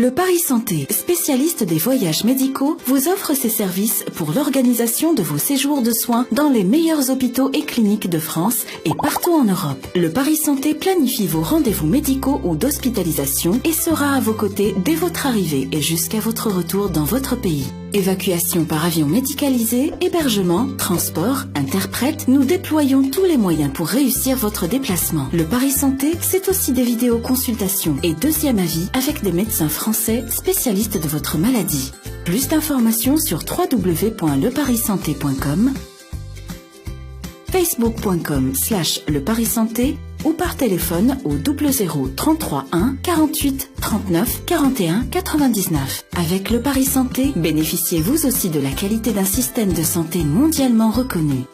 Le Paris Santé, spécialiste des voyages médicaux, vous offre ses services pour l'organisation de vos séjours de soins dans les meilleurs hôpitaux et cliniques de France et partout en Europe. Le Paris Santé planifie vos rendez-vous médicaux ou d'hospitalisation et sera à vos côtés dès votre arrivée et jusqu'à votre retour dans votre pays. Évacuation par avion médicalisé, hébergement, transport, interprète, nous déployons tous les moyens pour réussir votre déplacement. Le Paris Santé, c'est aussi des vidéoconsultations et deuxième avis avec des médecins français spécialistes de votre maladie. Plus d'informations sur www.leparissanté.com, facebook.com/leparissanté ou par téléphone au 00 33 1 48 39 41 99. Avec le Paris Santé, bénéficiez vous aussi de la qualité d'un système de santé mondialement reconnu.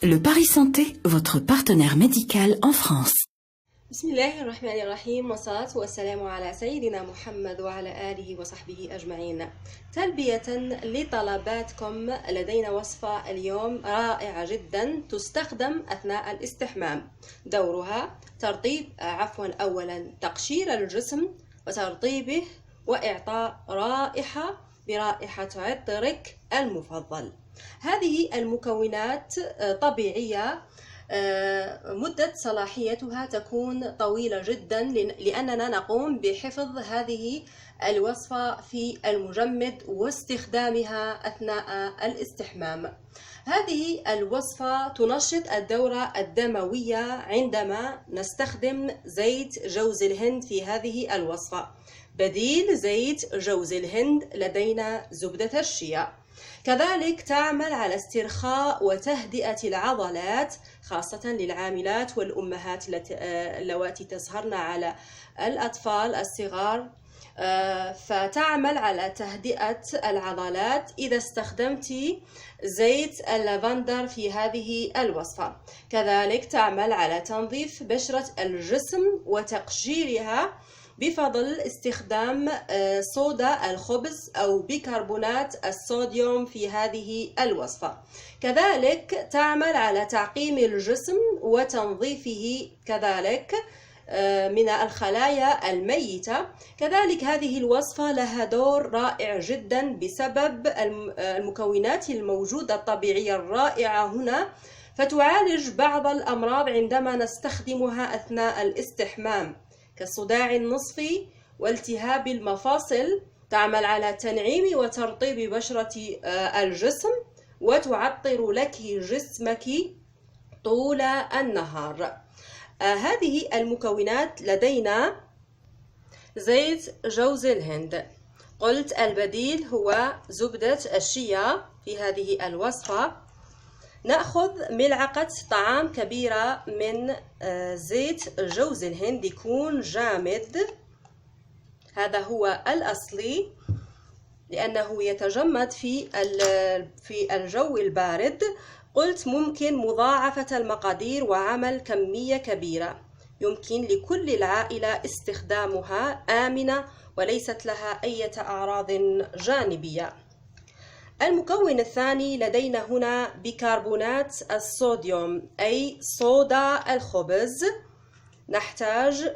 Le Paris Santé, votre partenaire médical en France. بسم الله الرحمن الرحيم والصلاة والسلام على سيدنا محمد وعلى آله وصحبه أجمعين. تلبية لطلباتكم لدينا وصفة اليوم رائعة جدا تستخدم أثناء الاستحمام. دورها أولا تقشير الجسم وترطيبه وإعطاء رائحة برائحة عطرك المفضل. هذه المكونات طبيعية، مدة صلاحيتها تكون طويلة جدا لأننا نقوم بحفظ هذه الوصفة في المجمد واستخدامها أثناء الاستحمام. هذه الوصفة تنشط الدورة الدموية عندما نستخدم زيت جوز الهند في هذه الوصفة. بديل زيت جوز الهند لدينا زبدة الشيا. كذلك تعمل على استرخاء وتهدئة العضلات خاصة للعاملات والأمهات اللواتي تسهرن على الأطفال الصغار، فتعمل على تهدئة العضلات إذا استخدمت زيت اللافندر في هذه الوصفة. كذلك تعمل على تنظيف بشرة الجسم وتقشيرها بفضل استخدام صودا الخبز أو بيكربونات الصوديوم في هذه الوصفة. كذلك تعمل على تعقيم الجسم وتنظيفه كذلك من الخلايا الميتة. كذلك هذه الوصفة لها دور رائع جدا بسبب المكونات الموجودة الطبيعية الرائعة هنا، فتعالج بعض الأمراض عندما نستخدمها أثناء الاستحمام كالصداع النصفي والتهاب المفاصل. تعمل على تنعيم وترطيب بشرة الجسم وتعطر لك جسمك طول النهار. هذه المكونات لدينا زيت جوز الهند. قلت البديل هو زبدة الشيا في هذه الوصفة. نأخذ ملعقة طعام كبيرة من زيت جوز الهند، يكون جامد، هذا هو الأصلي لأنه يتجمد في الجو البارد. قلت ممكن مضاعفة المقادير وعمل كمية كبيرة، يمكن لكل العائلة استخدامها آمنة وليست لها أي أعراض جانبية. المكون الثاني لدينا هنا بيكربونات الصوديوم أي صودا الخبز. نحتاج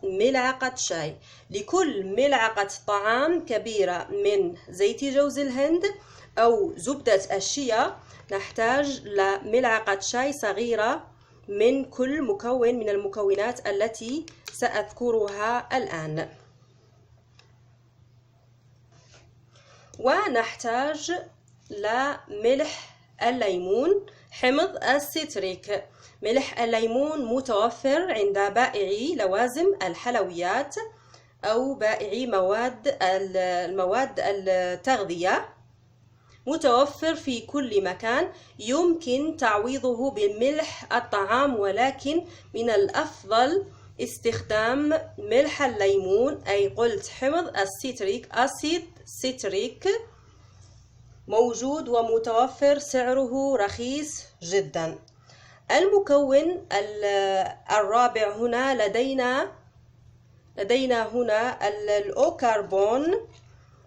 لملعقة شاي لكل ملعقة طعام كبيرة من زيت جوز الهند أو زبدة الشيا. نحتاج لملعقة شاي صغيرة من كل مكون من المكونات التي سأذكرها الآن. ونحتاج لملح الليمون حمض الستريك. ملح الليمون متوفر عند بائعي لوازم الحلويات أو بائعي المواد التغذية، متوفر في كل مكان. يمكن تعويضه بملح الطعام، ولكن من الأفضل استخدام ملح الليمون أي قلت حمض الستريك، أسيد ستريك، موجود ومتوفر، سعره رخيص جدا. المكون الرابع هنا لدينا هنا الأوكربون،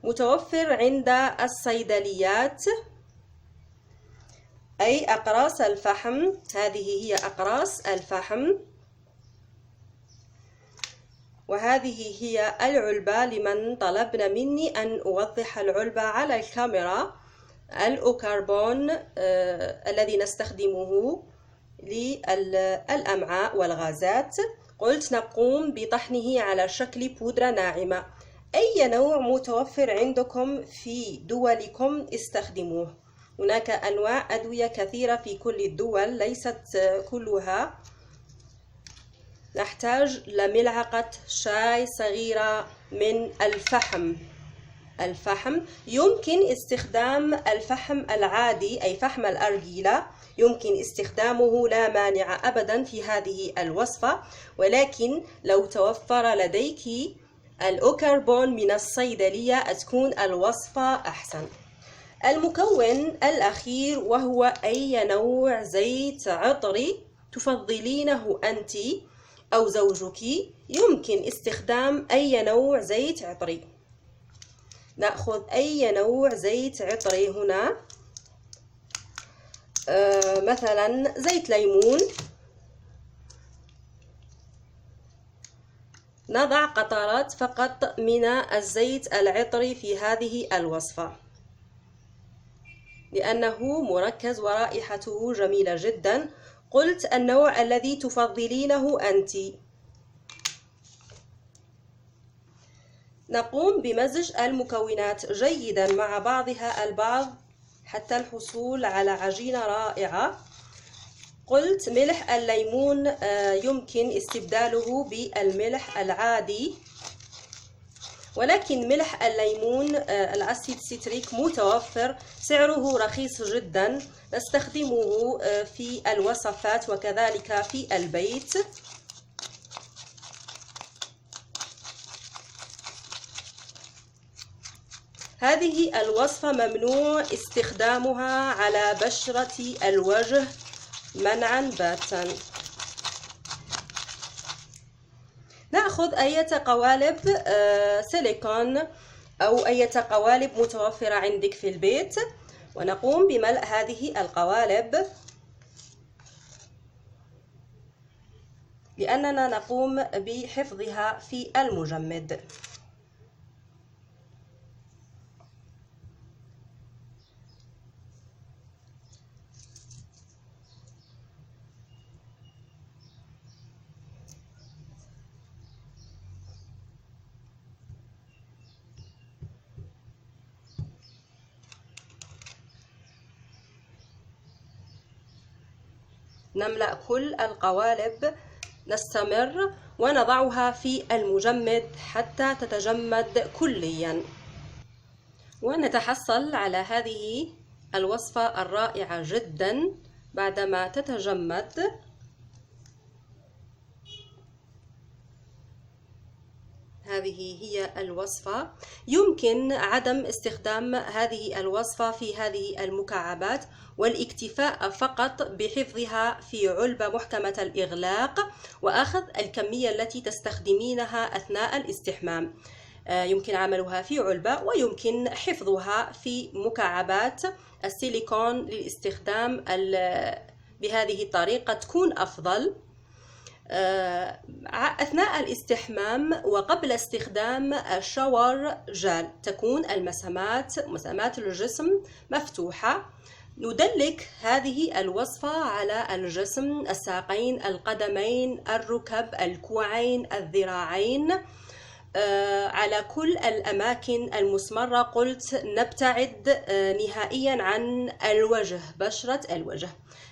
متوفر عند الصيدليات أي أقراص الفحم. هذه هي أقراص الفحم. وهذه هي العلبة لمن طلبنا مني أن أوضح العلبة على الكاميرا. الأوكربون الذي نستخدمه للأمعاء والغازات، قلت نقوم بطحنه على شكل بودرة ناعمة. أي نوع متوفر عندكم في دولكم استخدموه. هناك أنواع أدوية كثيرة في كل الدول، ليست كلها. نحتاج لملعقة شاي صغيرة من الفحم. يمكن استخدام الفحم العادي أي فحم الأرجيلة، يمكن استخدامه لا مانع أبدا في هذه الوصفة، ولكن لو توفر لديك الأوكربون من الصيدلية تكون الوصفة أحسن. المكون الأخير وهو أي نوع زيت عطري تفضلينه أنت أو زوجك، يمكن استخدام أي نوع زيت عطري. نأخذ أي نوع زيت عطري هنا، مثلا زيت ليمون. نضع قطرات فقط من الزيت العطري في هذه الوصفة لأنه مركز ورائحته جميلة جدا. قلت النوع الذي تفضلينه أنت. نقوم بمزج المكونات جيدا مع بعضها البعض حتى الحصول على عجينة رائعة. قلت ملح الليمون يمكن استبداله بالملح العادي، ولكن ملح الليمون الأسيد سيتريك متوفر، سعره رخيص جدا، نستخدمه في الوصفات وكذلك في البيت. هذه الوصفة ممنوع استخدامها على بشرة الوجه منعا باتا. نأخذ أي قوالب سيليكون أو أي قوالب متوفرة عندك في البيت، ونقوم بملء هذه القوالب لأننا نقوم بحفظها في المجمد. نملأ كل القوالب، نستمر ونضعها في المجمد حتى تتجمد كليا، ونتحصل على هذه الوصفة الرائعة جدا بعدما تتجمد. هذه هي الوصفة. يمكن عدم استخدام هذه الوصفة في هذه المكعبات والاكتفاء فقط بحفظها في علبة محكمة الإغلاق وأخذ الكمية التي تستخدمينها أثناء الاستحمام. يمكن عملها في علبة ويمكن حفظها في مكعبات السيليكون للاستخدام بهذه الطريقة تكون أفضل. أثناء الاستحمام وقبل استخدام الشاور جل تكون مسامات الجسم مفتوحة. ندلك هذه الوصفة على الجسم، الساقين، القدمين، الركب، الكوعين، الذراعين، على كل الأماكن المسمرة. قلت نبتعد نهائيا عن الوجه، بشرة الوجه.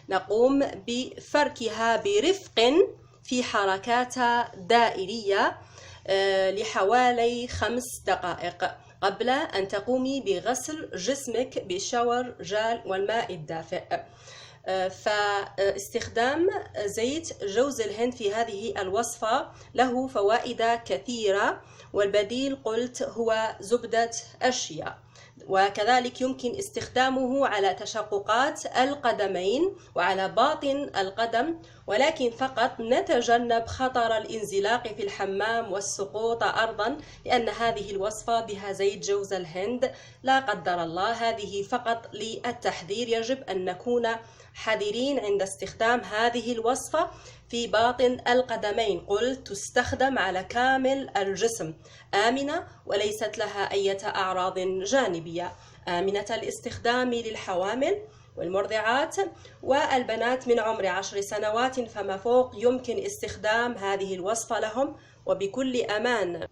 نقوم بفركها برفق في حركات دائرية لحوالي 5 دقائق قبل أن تقومي بغسل جسمك بالشاور جل والماء الدافئ. فاستخدام زيت جوز الهند في هذه الوصفة له فوائد كثيرة، والبديل قلت هو زبدة الشيا، وكذلك يمكن استخدامه على تشققات القدمين وعلى باطن القدم، ولكن فقط نتجنب خطر الانزلاق في الحمام والسقوط أرضا، لأن هذه الوصفة بها زيت جوز الهند لا قدر الله. هذه فقط للتحذير، يجب أن نكون حذرين عند استخدام هذه الوصفة في باطن القدمين. قلت تستخدم على كامل الجسم، آمنة وليست لها أي أعراض جانبية، آمنة الاستخدام للحوامل والمرضعات والبنات من عمر 10 سنوات فما فوق. يمكن استخدام هذه الوصفة لهم وبكل أمان،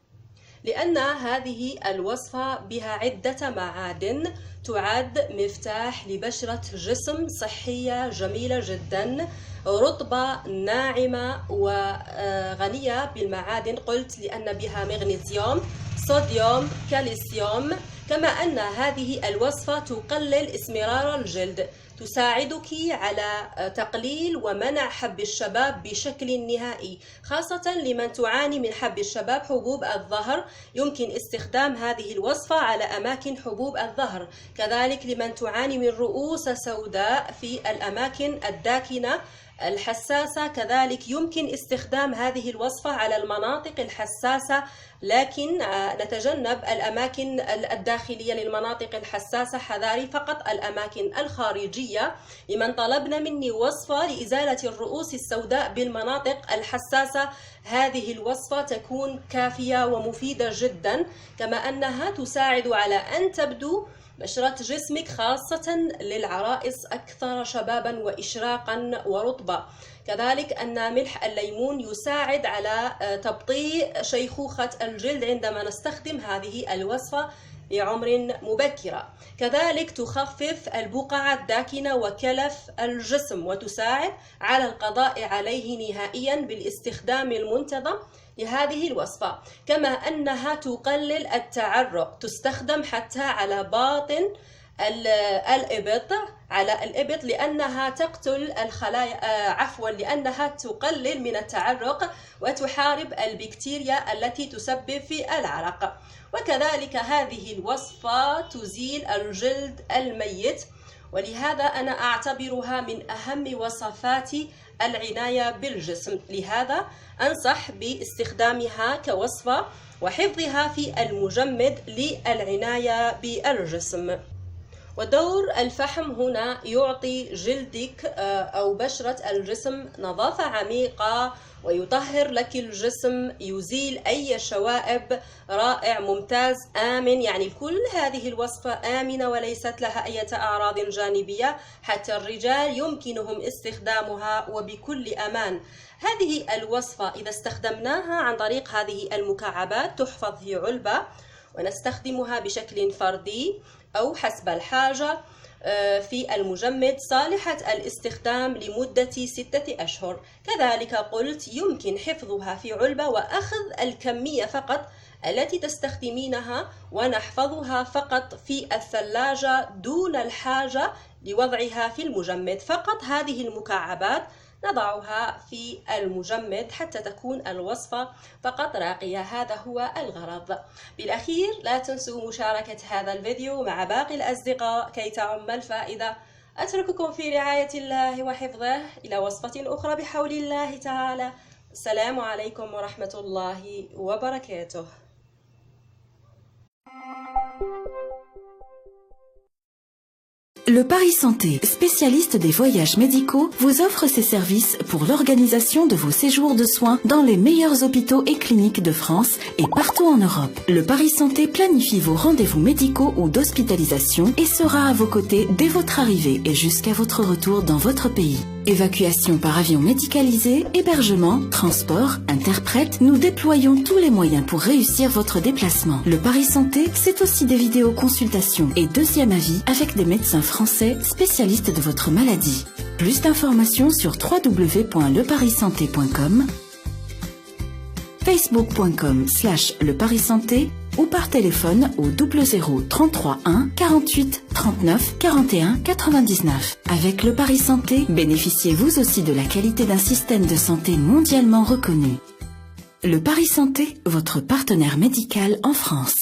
لأن هذه الوصفة بها عدة معادن تعد مفتاح لبشرة جسم صحية جميلة جدا، رطبة ناعمة وغنية بالمعادن. قلت لأن بها مغنيسيوم، صوديوم، كالسيوم. كما أن هذه الوصفة تقلل اسمرار الجلد، تساعدك على تقليل ومنع حب الشباب بشكل نهائي، خاصة لمن تعاني من حب الشباب، حبوب الظهر. يمكن استخدام هذه الوصفة على أماكن حبوب الظهر، كذلك لمن تعاني من رؤوس سوداء في الأماكن الداكنة الحساسة، كذلك يمكن استخدام هذه الوصفة على المناطق الحساسة، لكن نتجنب الأماكن الداخلية للمناطق الحساسة، حذاري فقط الأماكن الخارجية. لمن طلبنا مني وصفة لإزالة الرؤوس السوداء بالمناطق الحساسة، هذه الوصفة تكون كافية ومفيدة جدا، كما أنها تساعد على أن تبدو بشرة جسمك خاصة للعرائس أكثر شبابا وإشراقا ورطبة. كذلك أن ملح الليمون يساعد على تبطيء شيخوخة الجلد عندما نستخدم هذه الوصفة بعمر مبكرة. كذلك تخفف البقع الداكنة وكلف الجسم، وتساعد على القضاء عليه نهائيا بالاستخدام المنتظم لهذه الوصفة. كما أنها تقلل التعرق، تستخدم حتى على باطن الإبط، على الإبط، لأنها تقتل الخلايا لأنها تقلل من التعرق وتحارب البكتيريا التي تسبب في العرق. وكذلك هذه الوصفة تزيل الجلد الميت، ولهذا أنا أعتبرها من أهم وصفات العناية بالجسم، لهذا أنصح باستخدامها كوصفة وحفظها في المجمد للعناية بالجسم. ودور الفحم هنا يعطي جلدك أو بشرة الجسم نظافة عميقة، ويطهر لك الجسم، يزيل أي شوائب. رائع، ممتاز، آمن. يعني كل هذه الوصفة آمنة وليست لها أي أعراض جانبية، حتى الرجال يمكنهم استخدامها وبكل أمان. هذه الوصفة إذا استخدمناها عن طريق هذه المكعبات تحفظ في علبة، ونستخدمها بشكل فردي أو حسب الحاجة في المجمد، صالحة الاستخدام لمدة 6 أشهر. كذلك قلت يمكن حفظها في علبة وأخذ الكمية فقط التي تستخدمينها، ونحفظها فقط في الثلاجة دون الحاجة لوضعها في المجمد. فقط هذه المكعبات نضعها في المجمد حتى تكون الوصفة فقط راقية، هذا هو الغرض. بالأخير لا تنسوا مشاركة هذا الفيديو مع باقي الأصدقاء كي تعم الفائدة. أترككم في رعاية الله وحفظه إلى وصفة أخرى بحول الله تعالى. السلام عليكم ورحمة الله وبركاته. Le Paris Santé, spécialiste des voyages médicaux, vous offre ses services pour l'organisation de vos séjours de soins dans les meilleurs hôpitaux et cliniques de France et partout en Europe. Le Paris Santé planifie vos rendez-vous médicaux ou d'hospitalisation et sera à vos côtés dès votre arrivée et jusqu'à votre retour dans votre pays. Évacuation par avion médicalisé, hébergement, transport, interprète, nous déployons tous les moyens pour réussir votre déplacement. Le Paris Santé, c'est aussi des vidéoconsultations et deuxième avis avec des médecins français spécialistes de votre maladie. Plus d'informations sur www.leparissanté.com, facebook.com/leparissanté ou par téléphone au 00 33 1 48 39 41 99. Avec le Paris Santé, bénéficiez vous aussi de la qualité d'un système de santé mondialement reconnu. Le Paris Santé, votre partenaire médical en France.